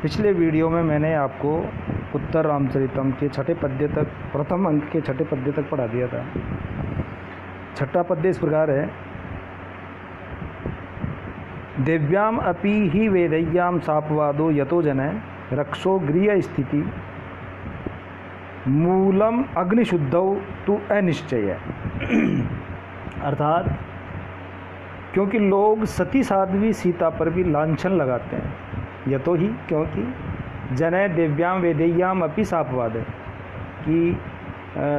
पिछले वीडियो में मैंने आपको उत्तर रामचरितम के छठे पद्य तक, प्रथम अंक के छठे पद्य तक पढ़ा दिया था। छठा पद्य इस प्रकार है। दिव्याम अपि ही वेदैयाम सापवादो यतो जनय रक्षो गृह स्थिति मूलम अग्निशुद्धौ तु अनिश्चय। अर्थात क्योंकि लोग सती साध्वी सीता पर भी लांछन लगाते हैं, यतो ही क्योंकि जनय दिव्याम वेदैयाम अपि सापवाद है कि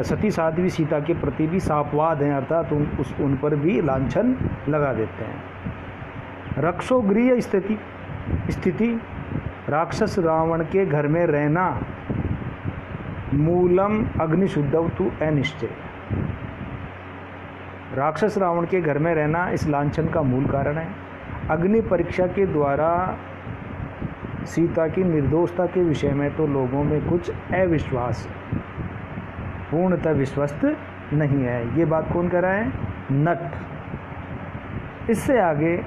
सती साध्वी सीता के प्रति भी सापवाद हैं, अर्थात उन पर भी लांछन लगा देते हैं। रक्षो गृह स्थिति राक्षस रावण के घर में रहना, मूलम अग्निशुद्धौ तु अनिश्चय। राक्षस रावण के घर में रहना इस लांछन का मूल कारण है। अग्नि परीक्षा के द्वारा सीता की निर्दोषता के विषय में तो लोगों में कुछ अविश्वास, पूर्णतः विश्वस्त नहीं है। ये बात कौन कह रहा है? नट। इससे आगे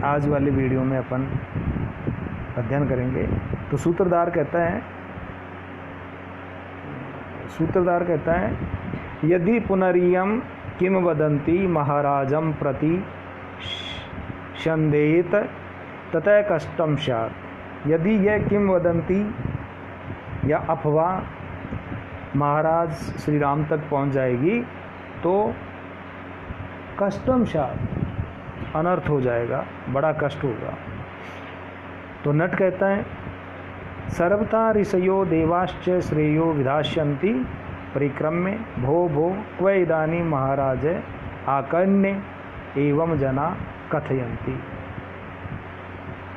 आज वाले वीडियो में अपन अध्ययन करेंगे। तो सूत्रधार कहता है यदि पुनरियम किम वदन्ति महाराजम प्रति संदेहित ततः कष्टम स्यात्। यदि यह किम वदन्ति या अफवाह महाराज श्री राम तक पहुंच जाएगी तो कष्टम स्यात्, अनर्थ हो जाएगा, बड़ा कष्ट होगा। तो नट कहता है सर्वथा ऋषयो देवाश्च श्रेयो विधास्यन्ति परिक्रम्य भो भो क्व इदानीं महाराज आकर्ण्य एवं जना कथयन्ति।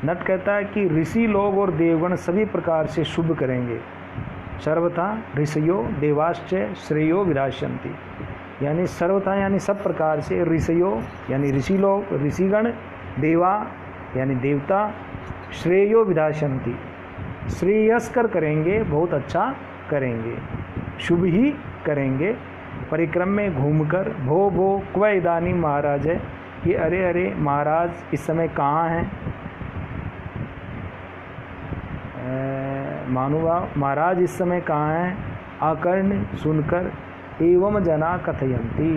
नट कहता है कि ऋषि लोग और देवगण सभी प्रकार से शुभ करेंगे। सर्वथा ऋषयो देवाश्च श्रेयो विधास्यन्ति, यानी सर्वथा यानी सब प्रकार से, ऋषयो यानी ऋषि लोग, ऋषिगण, देवा यानी देवता, श्रेयो विधास्यन्ति श्रेयस्कर करेंगे, बहुत अच्छा करेंगे, शुभ ही करेंगे। परिक्रम में घूमकर भो भो क्व इदानीं महाराज है कि अरे अरे महाराज इस समय कहाँ हैं। मानुभाव महाराज इस समय कहाँ हैं। आकर्ण सुनकर एवं जना कथयन्ति,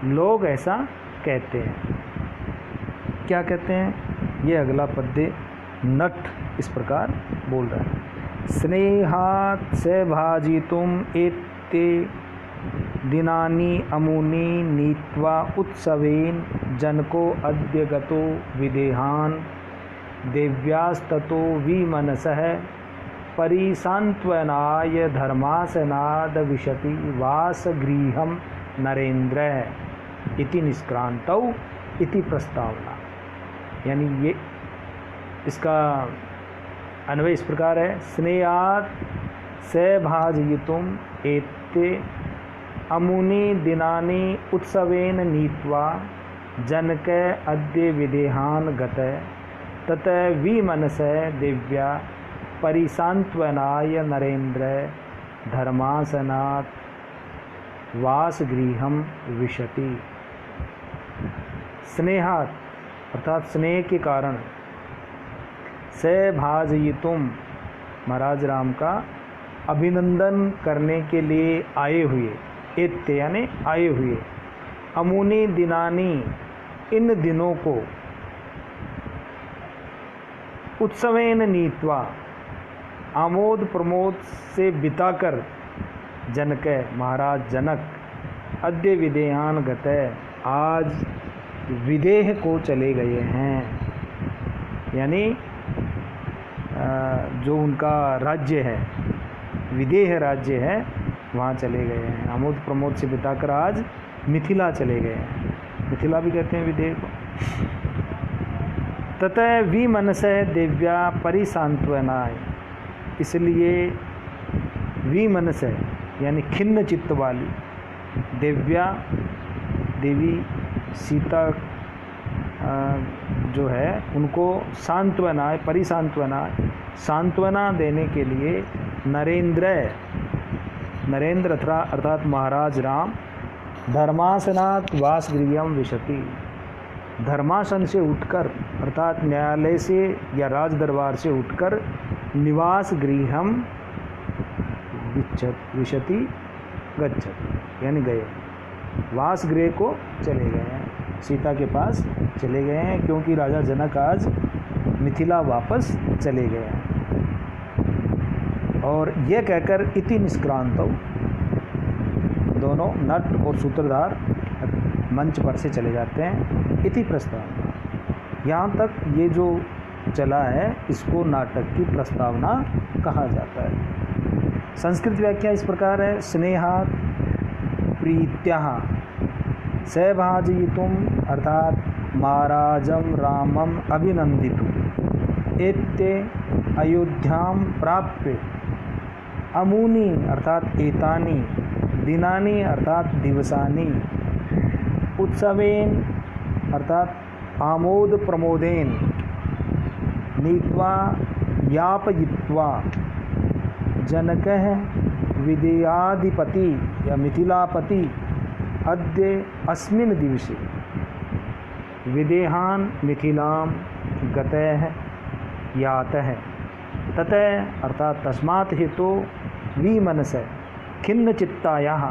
लोग ऐसा कहते हैं। क्या कहते हैं? ये अगला पद्य नट इस प्रकार बोल रहा है। स्नेहात् से भाजितुम एते दिनानि अमुनि नीत्वा उत्सवेन जनको अद्य गतो विदेहान देव्यास्ततो विमनसः परिसान्त्वनाय धर्मासनाद विशति वासगृहं नरेन्द्र इति निष्क्रांतौ इति प्रस्तावना। यानी ये इसका अन्वय इस प्रकार है। स्नेहात् से भाजयितुम एते अमुनि दिनानि उत्सवेन नीत्वा जनक अद्य विदेहान गत तत विमनस दिव्या परिसान्त्वनाय नरेन्द्र धर्मासनात् वासगृहं विशति। स्नेहात् अर्थात स्नेह के कारण, से भाजयितुम महाराज राम का अभिनंदन करने के लिए आए हुए, एत्ते यानी आए हुए, अमुनि दिनानी इन दिनों को, उत्सवेन नीत्वा आमोद प्रमोद से बिताकर, जनक महाराज जनक, अद्य विदेहान गते आज विदेह को चले गए हैं, यानी जो उनका राज्य है, विदेह राज्य है, वहाँ चले गए हैं। आमोद प्रमोद से बिताकर आज मिथिला चले गए हैं। मिथिला भी कहते हैं विदेह को। ततः विमनस दिव्या परिसान्त्वनाय, इसलिए विमनस यानी खिन्न चित्त वाली, दिव्या देवी सीता जो है उनको सांत्वना, परिसांत्वना, सांत्वना देने के लिए नरेंद्र अर्थात महाराज राम धर्मासनात् वासगृहं विशति, धर्मासन से उठकर अर्थात न्यायालय से या राज दरबार से उठकर निवास गृहम विशति गच्छति यानी गए, वास गृह को चले गए हैं, सीता के पास चले गए हैं, क्योंकि राजा जनक आज मिथिला वापस चले गए हैं। और ये कहकर इति निष्क्रांत, दोनों नट और सूत्रधार मंच पर से चले जाते हैं। इति प्रस्तावना, यहाँ तक ये जो चला है इसको नाटक की प्रस्तावना कहा जाता है। संस्कृत व्याख्या इस प्रकार है, स्नेहात् प्रीत्याः सैभाजयितुम अर्थात महाराजम रामम अभिनंदितुम एत्ते अयोध्याम प्राप्य अमूनि अर्थात एतानि दिनानि अर्थात दिवसानि उत्सवेन अर्थात आमोद प्रमोदेन नीत्वा यापयित्वा जनकः विदेयाधिपति या मिथिलापति अद्य अस्मिन् दिवसे विदेहान मिथिलां गतः यातः ततः अर्थात तस्मात् हेतु विमनस खिन्नचित्तायाः,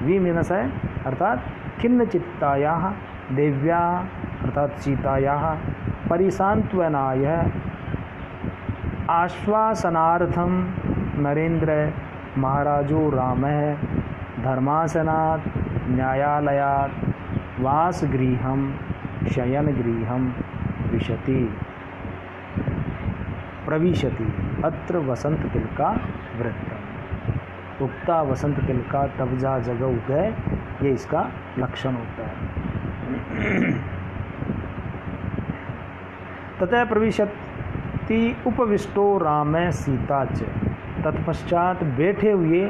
विमनस अर्थात खिन्नचित्तायाः देव्या अर्थात सीतायाः परिसान्त्वनाय आश्वासनार्थं नरेंद्र महाराजो रामः धर्मासनात् न्यायालयात् वासगृहं शयनगृहं प्रविशति अत्र वसंत तिलका वृत्तम्। उक्ता वसंत तिलका तब जा जगह उदय, ये इसका लक्षण होता है। ततः प्रविशति उपविष्टो राम सीता च, तत्पश्चात बैठे हुए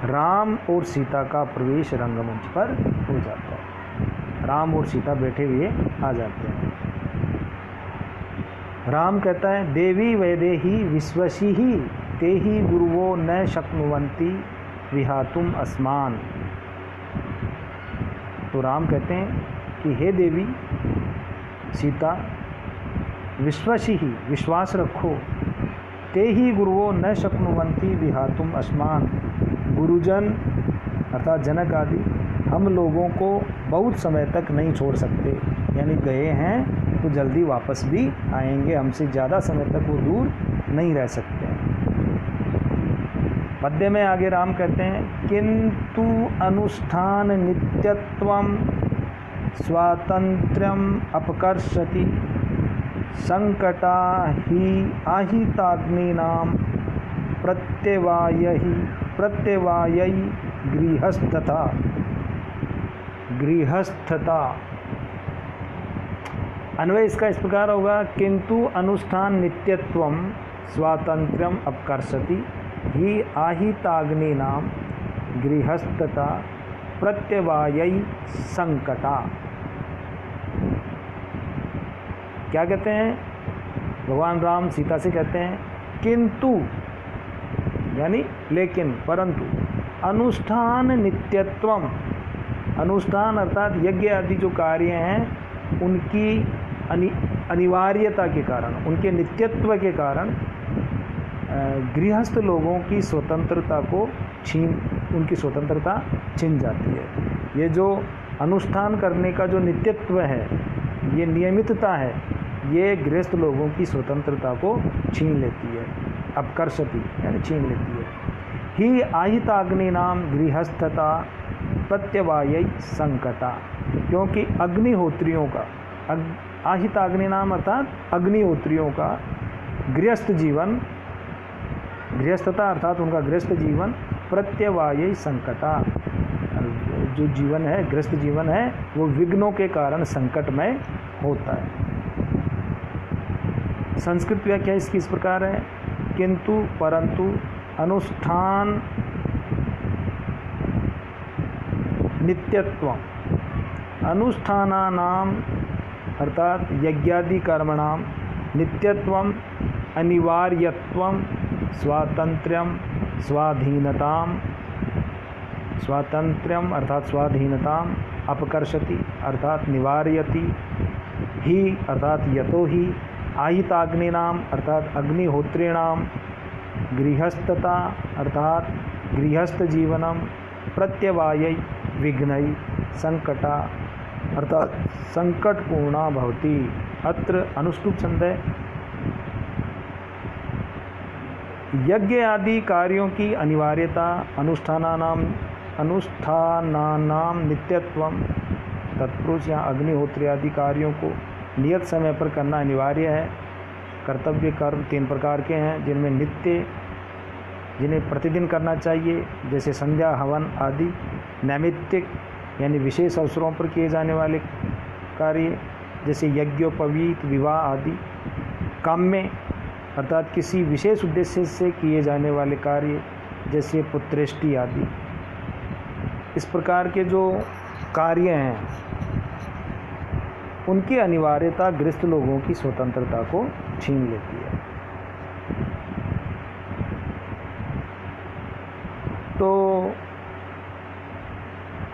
राम और सीता का प्रवेश रंगमंच पर हो जाता है। राम और सीता बैठे हुए आ जाते हैं। राम कहता है देवी वैदेही विश्वसी ही ते ही गुरुवो न शक्नुवन्ति विहातुम अस्मान। तो राम कहते हैं कि हे देवी सीता विश्वसी ही विश्वास रखो, ते ही गुरुवो न शक्नुवन्ति विहातुम अस्मान, गुरुजन अर्थात जनक आदि हम लोगों को बहुत समय तक नहीं छोड़ सकते, यानी गए हैं तो जल्दी वापस भी आएंगे, हमसे ज़्यादा समय तक वो दूर नहीं रह सकते हैं। पद्य में आगे राम कहते हैं किंतु अनुष्ठान नित्यत्वम स्वातंत्र्यम अपकर्षति संकटा ही आहिताग्नीनाम प्रत्यवायी गृहस्थता। अन्वय इसका इस प्रकार होगा किंतु अनुष्ठान नित्यत्वम स्वातंत्र्यम अपकर्षति ही आहिताग्नीनाम गृहस्थता प्रत्यवायी संकटा। क्या कहते हैं भगवान राम सीता से कहते हैं किंतु यानी लेकिन परंतु अनुष्ठान नित्यत्वम, अनुष्ठान अर्थात यज्ञ आदि जो कार्य हैं उनकी अनिवार्यता के कारण, उनके नित्यत्व के कारण गृहस्थ लोगों की स्वतंत्रता को उनकी स्वतंत्रता छिन जाती है। ये जो अनुष्ठान करने का जो नित्यत्व है, ये नियमितता है, ये गृहस्थ लोगों की स्वतंत्रता को छीन लेती है, अपकर्षति यानी छीन लेती है। ही आहिताग्नि नाम गृहस्थता प्रत्यवायी संकटा, क्योंकि अग्निहोत्रियों का आहिताग्नि नाम अर्थात अग्निहोत्रियों का गृहस्थ जीवन, गृहस्थता अर्थात उनका गृहस्थ जीवन प्रत्यवायी संकटा, जो जीवन है गृहस्थ जीवन है वो विघ्नों के कारण संकटमय होता है। संस्कृत व्याख्या इसकी इस प्रकार है किंतु परंतु अनुष्ठान नित्यत्वम, अनुष्ठानानाम अर्थात यज्ञादि कर्मणाम नित्यत्वम अनिवार्यत्वम स्वातंत्र्यम स्वाधीनताम, स्वातंत्र्यम अर्थात स्वाधीनताम अपकर्षति अर्थात निवारयति, ही अर्थात यतो ही, आहिताग्निनाम अर्थात अग्निहोत्रेणाम, गृहस्थता अर्थात गृहस्थ जीवनम, प्रत्यवायै विघ्नै संकटा अर्थात संकटपूर्णा भवति। अत्र अनुष्टुप छंद है। यज्ञ आदि कार्यों की अनिवार्यता, अनुष्ठानानाम नित्यत्वम, तत्पुरुष या अग्निहोत्री आदि कार्यों को नियत समय पर करना अनिवार्य है। कर्तव्य कर्म 3 प्रकार के हैं, जिनमें नित्य, जिन्हें प्रतिदिन करना चाहिए, जैसे संध्या हवन आदि। नैमित्तिक यानी विशेष अवसरों पर किए जाने वाले कार्य, जैसे यज्ञोपवीत, विवाह आदि। काम्य अर्थात किसी विशेष उद्देश्य से किए जाने वाले कार्य, जैसे पुत्रेष्टि आदि। इस प्रकार के जो कार्य हैं उनकी अनिवार्यता गृहस्थ लोगों की स्वतंत्रता को छीन लेती है। तो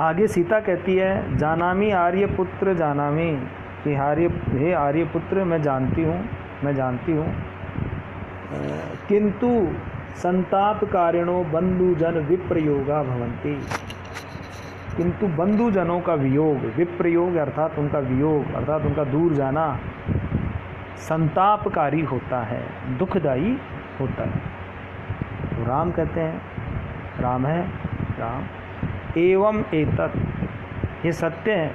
आगे सीता कहती है, जानामी आर्यपुत्र जानामी, कि हे आर्यपुत्र मैं जानती हूँ, किंतु संताप कारिणो बंधुजन विप्रयोगा भवन्ति, किंतु बंधुजनों का वियोग, विप्रयोग अर्थात उनका वियोग अर्थात उनका दूर जाना संतापकारी होता है, दुखदायी होता है। तो राम कहते हैं, राम है राम, एवं एतत्, ये सत्य है,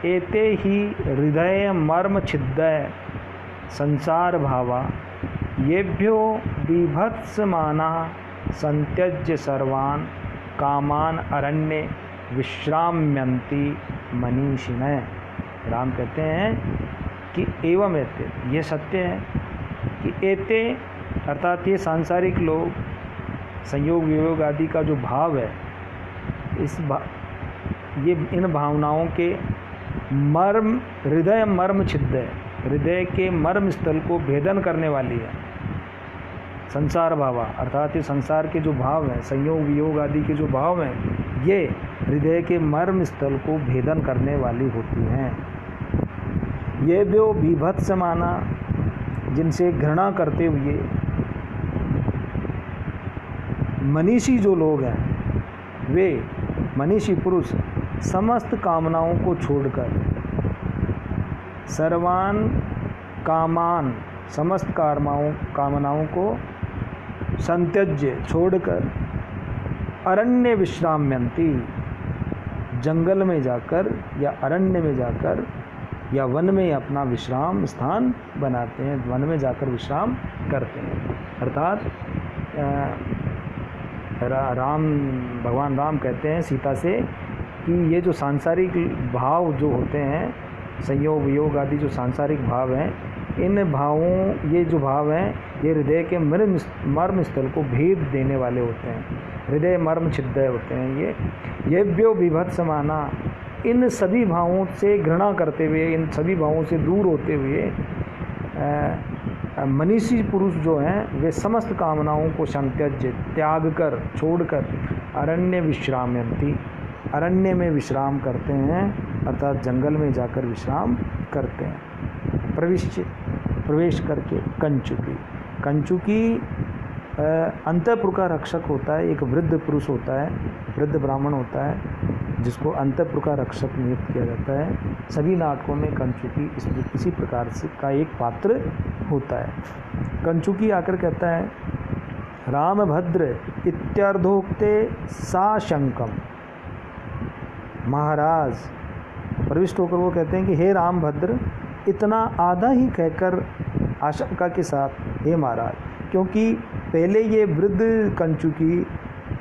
एते ही हृदय मर्म छिद्दय संसार भावा, येभ्यो बीभत्समाना संत्यज्य सर्वान् कामान अरण्ये विश्राम्यन्ति मनीषिणः। राम कहते हैं कि एवं एते, ये सत्य है कि एते अर्थात ये सांसारिक लोग, संयोग वियोग आदि का जो भाव है, ये इन भावनाओं के मर्म, हृदय मर्म छिद्द है, हृदय के मर्म स्थल को भेदन करने वाली है। संसार भावा अर्थात ये संसार के जो भाव हैं, संयोग वियोग आदि के जो भाव हैं, ये हृदय के मर्म स्थल को भेदन करने वाली होती हैं। ये जो बीभत्समाना, जिनसे घृणा करते हुए मनीषी जो लोग हैं, वे मनीषी पुरुष समस्त कामनाओं को छोड़कर, सर्वान कामान, समस्त कामनाओं को संत्यज्य छोड़कर, अरण्य विश्राम्यन्ति, जंगल में जाकर या अरण्य में जाकर या वन में अपना विश्राम स्थान बनाते हैं, वन में जाकर विश्राम करते हैं। अर्थात भगवान राम कहते हैं सीता से कि ये जो सांसारिक भाव जो होते हैं, संयोग वियोग आदि जो सांसारिक भाव हैं, इन भावों, ये जो भाव हैं, ये हृदय के मर्म स्थल को भेद देने वाले होते हैं, हृदय मर्म छिद्दय होते हैं। ये व्यो विभत्समाना, इन सभी भावों से घृणा करते हुए, इन सभी भावों से दूर होते हुए मनीषी पुरुष जो हैं, वे समस्त कामनाओं को संत्यज्य, त्याग कर, छोड़कर, अरण्य विश्राम्यन्ति, अरण्य में विश्राम करते हैं, अर्थात जंगल में जाकर विश्राम करते हैं। प्रवेश करके कंचुकी अंतःपुर का रक्षक होता है, एक वृद्ध पुरुष होता है, वृद्ध ब्राह्मण होता है, जिसको अंतःपुर का रक्षक नियुक्त किया जाता है। सभी नाटकों में कंचुकी इसी प्रकार से का एक पात्र होता है। कंचुकी आकर कहता है, रामभद्र इत्यार्धोक्ते साशंकम, महाराज प्रविष्ट होकर वो कहते हैं कि हे रामभद्र, इतना आधा ही कहकर आशंका के साथ, हे महाराज, क्योंकि पहले ये वृद्ध कंचुकी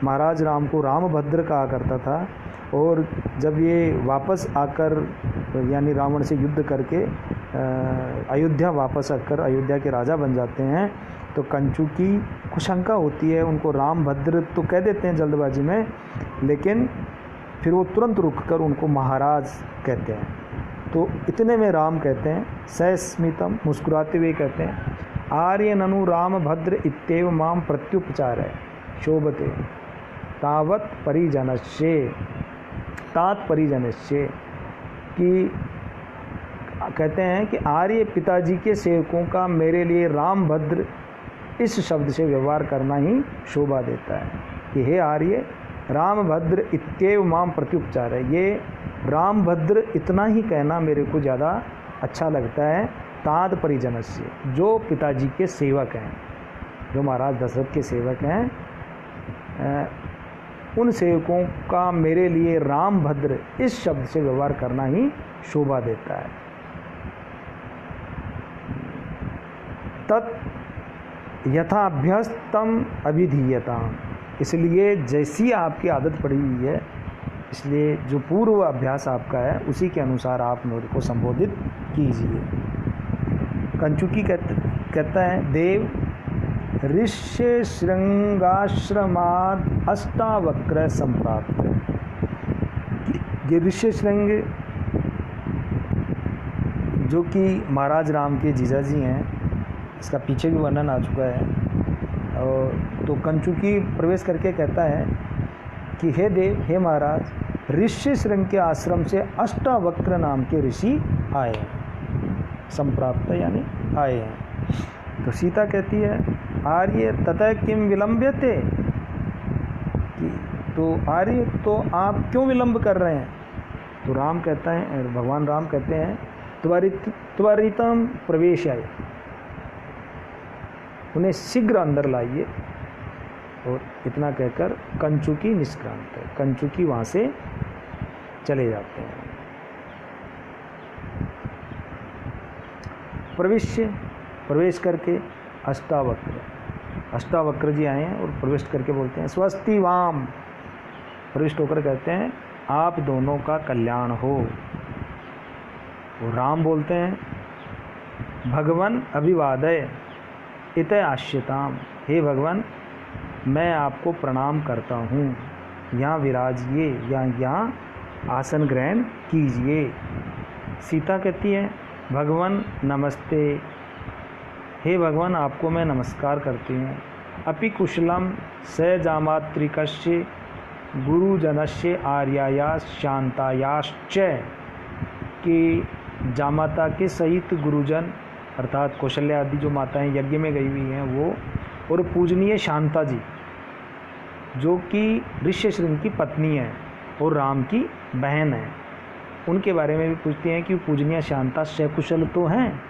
महाराज राम को रामभद्र कहा करता था, और जब ये वापस आकर यानी रावण से युद्ध करके अयोध्या वापस आकर अयोध्या के राजा बन जाते हैं, तो कंचुकी को शंका होती है, उनको रामभद्र तो कह देते हैं जल्दबाजी में, लेकिन फिर वो तुरंत रुककर उनको महाराज कहते हैं। तो इतने में राम कहते हैं, सस्मितम, मुस्कुराते हुए कहते हैं, आर्य ननु रामभद्र इत्येव माम प्रत्युपचार है शोभते तावत परिजनस्य। तात परिजनस्य, कि कहते हैं कि आर्य पिताजी के सेवकों का मेरे लिए राम भद्र इस शब्द से व्यवहार करना ही शोभा देता है कि हे आर्य, राम भद्र इत्येव माम प्रत्युपचार है, ये राम भद्र इतना ही कहना मेरे को ज़्यादा अच्छा लगता है। ताद परिजनस्य, जो पिताजी के सेवक हैं, जो महाराज दशरथ के सेवक हैं, उन सेवकों का मेरे लिए राम भद्र इस शब्द से व्यवहार करना ही शोभा देता है। तत् यथाभ्यस्तम अभिधीयता, इसलिए जैसी आपकी आदत पड़ी हुई है, इसलिए जो पूर्व अभ्यास आपका है उसी के अनुसार आप मेरे को संबोधित कीजिए। कंचुकी कहता है देव ऋष्य श्रृंगाश्रमाद अष्टावक्र संप्राप्त। ये ऋष्य श्रृंग जो कि महाराज राम के जीजाजी हैं, इसका पीछे भी वर्णन आ चुका है। और तो कंचुकी प्रवेश करके कहता है कि हे देव, हे महाराज, ऋष्य श्रृंग के आश्रम से अष्टावक्र नाम के ऋषि आए हैं, संप्राप्त यानी आए हैं। तो सीता कहती है आर्य ततः किम विलंब्यते, तो आर्य तो आप क्यों विलंब कर रहे हैं। तो राम कहता है, भगवान राम कहते हैं त्वरितम प्रवेश आए, उन्हें शीघ्र अंदर लाइए। और इतना कहकर कंचुकी निष्क्रांत है, कंचुकी वहाँ से चले जाते हैं। प्रवेश करके अष्टावक्र जी आए हैं और प्रवेश करके बोलते हैं स्वस्ति वाम, प्रविष्ट होकर कहते हैं आप दोनों का कल्याण हो। वो राम बोलते हैं भगवन अभिवादय इत आश्यताम, हे भगवान मैं आपको प्रणाम करता हूँ, यहाँ विराजिए या यहाँ आसन ग्रहण कीजिए। सीता कहती है भगवान नमस्ते, हे भगवान आपको मैं नमस्कार करती हूँ। अपि कुशलम स जामात्रिकस्य गुरुजनस्य आर्याया शांतायाश्च, कि जामाता के सहित गुरुजन अर्थात कौशल्या आदि जो माताएं यज्ञ में गई हुई हैं वो, और पूजनीय शांता जी जो कि ऋष्य श्रृंग की पत्नी है और राम की बहन है, उनके बारे में भी पूछती हैं कि पूजनीय शांता सकुशल तो हैं।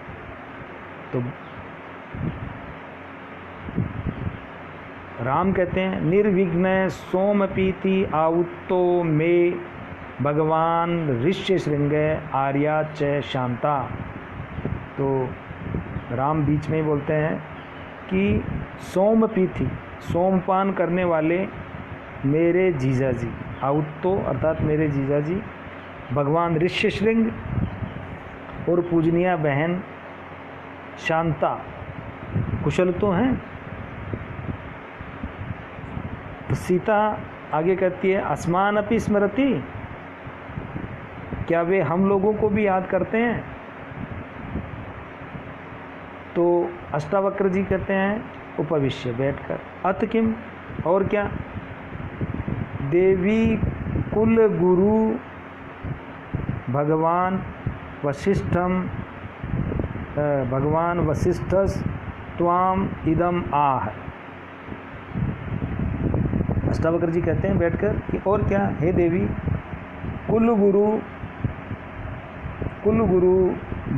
तो राम कहते हैं निर्विघ्न सोमपीति आउत्तो में भगवान ऋष्य श्रृंग आर्या च शांता। तो राम बीच में बोलते हैं कि सोमपीति, सोमपान करने वाले मेरे जीजाजी, आउत्तो अर्थात मेरे जीजाजी भगवान ऋष्य श्रृंग और पूजनीय बहन शांता कुशल तो हैं। तो सीता आगे कहती है अस्मान अपि स्मरति, क्या वे हम लोगों को भी याद करते हैं। तो अष्टावक्र जी कहते हैं उपविश्य बैठकर, अत किम और क्या, देवी कुल गुरु भगवान वशिष्ठस त्वाम इदम आह। अष्टावक्र जी कहते हैं बैठकर कि और क्या, हे देवी कुल गुरु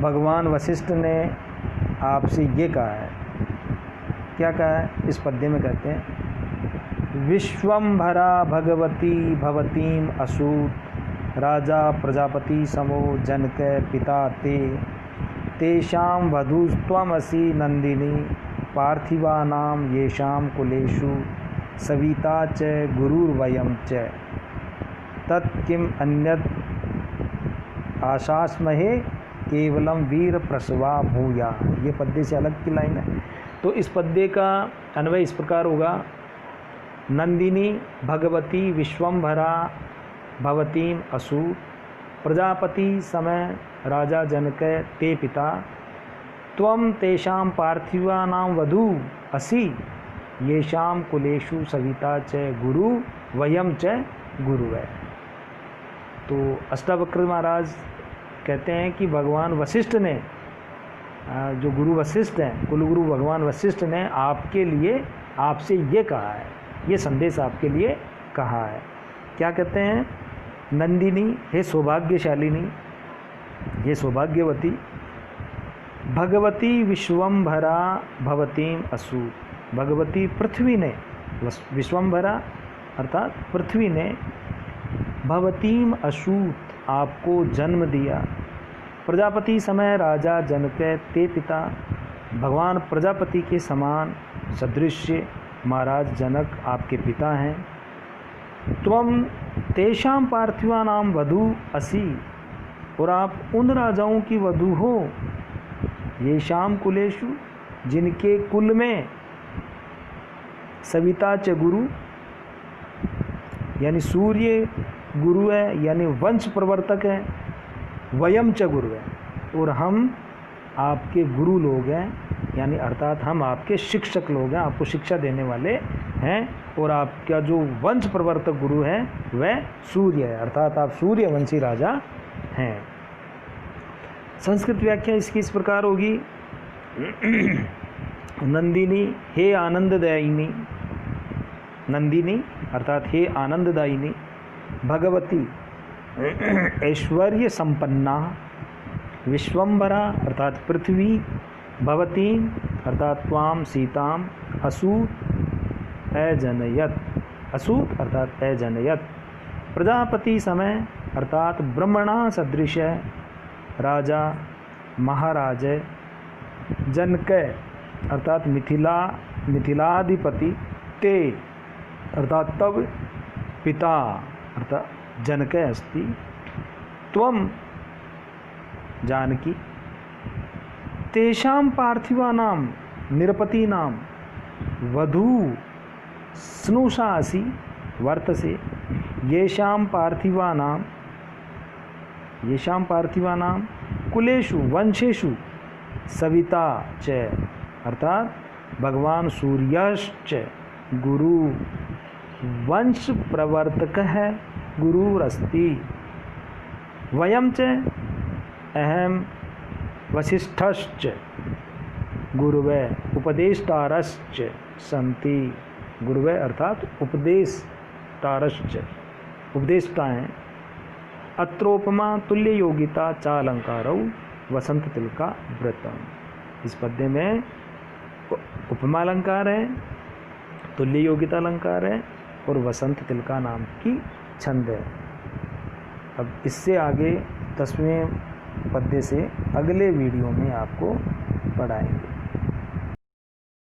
भगवान वशिष्ठ ने आपसे ये कहा है। क्या कहा है, इस पद्य में कहते हैं विश्वम्भरा भगवती भवतीम असूत राजा प्रजापति समो जनक पिता तेषां वधूस्त्वमसि नंदिनी पार्थिवानां येषां कुलेषु सविता च गुरुर्वयं च तत् किम अन्यत् आशास्महे केवलम वीर प्रसवा भूया। ये पद्य से अलग की लाइन है। तो इस पद्य का अन्वय इस प्रकार होगा नंदिनी भगवती विश्वम्भरा भवतीम असु प्रजापति समय राजा जनक ते पिता त्वं तेषां पार्थिवानां वधू असि येषां कुलेषु सविता च गुरु वयं च गुरुवे। तो अष्टावक्र महाराज कहते हैं कि भगवान वशिष्ठ ने, जो गुरु वशिष्ठ हैं, कुलगुरु भगवान वशिष्ठ ने आपके लिए, आपसे ये कहा है, ये संदेश आपके लिए कहा है। क्या कहते हैं? नंदिनी, हे सौभाग्यशालिनी, हे सौभाग्यवती, भगवती विश्वम्भरा भवतीम असूत। भगवती पृथ्वी ने, विश्वम्भरा अर्थात पृथ्वी ने, भवतीम असूत आपको जन्म दिया। प्रजापति समय राजा जनक ते पिता, भगवान प्रजापति के समान सदृश्य महाराज जनक आपके पिता हैं। त्वम तेषां पार्थिवानां वधू असि, और आप उन राजाओं की वधू हो, येषां कुलेषु, जिनके कुल में सविता च गुरु, यानी सूर्य गुरु है, यानी वंश प्रवर्तक है, वयम च गुरु है, और हम आपके गुरु लोग हैं, यानी अर्थात हम आपके शिक्षक लोग हैं, आपको शिक्षा देने वाले हैं, और आपका जो वंश प्रवर्तक गुरु है वह सूर्य है, अर्थात आप सूर्यवंशी राजा हैं। संस्कृत व्याख्या इसकी इस प्रकार होगी। नंदिनी, हे आनंददायिनी, नंदिनी अर्थात हे आनंददायिनी, भगवती ऐश्वर्य संपन्ना, विश्वम्भरा अर्थात पृथ्वी, भवती अर्थात त्वाम सीताम, असूत अजनयत, असूत अर्थात अजनयत, प्रजापति समय अर्थात ब्रह्मणा सदृश, राजा महाराज, जनक अर्थात मिथिलाधिपति, ते अर्थात तव, पिता अर्थात जनक अस्ति, त्वम जानकी, तेषां पार्थिवानां निरपतीनां वधू स्नुषासि वर्तसे, येषां पार्थिवानां कुलेषु वंशेषु सविता च, अर्थात भगवान सूर्यश्च गुरु वंश प्रवर्तक है, गुरुरस्ति, वयम च अहम वसिष्ठश्च गुरुवे उपदेष्टारश्च सन्ति, गुरुवे अर्थात उपदेष्टारश्च, उपदेष्टा हैं। अत्रोपमा तुल्य योगिता चालंकारौ वसंत तिलका व्रतम। इस पद्य में उपमा अलंकार है, तुल्य योगिता अलंकार है और वसंत तिलका नाम की छंद है। अब इससे आगे 10वें पद्य से अगले वीडियो में आपको पढ़ाएंगे।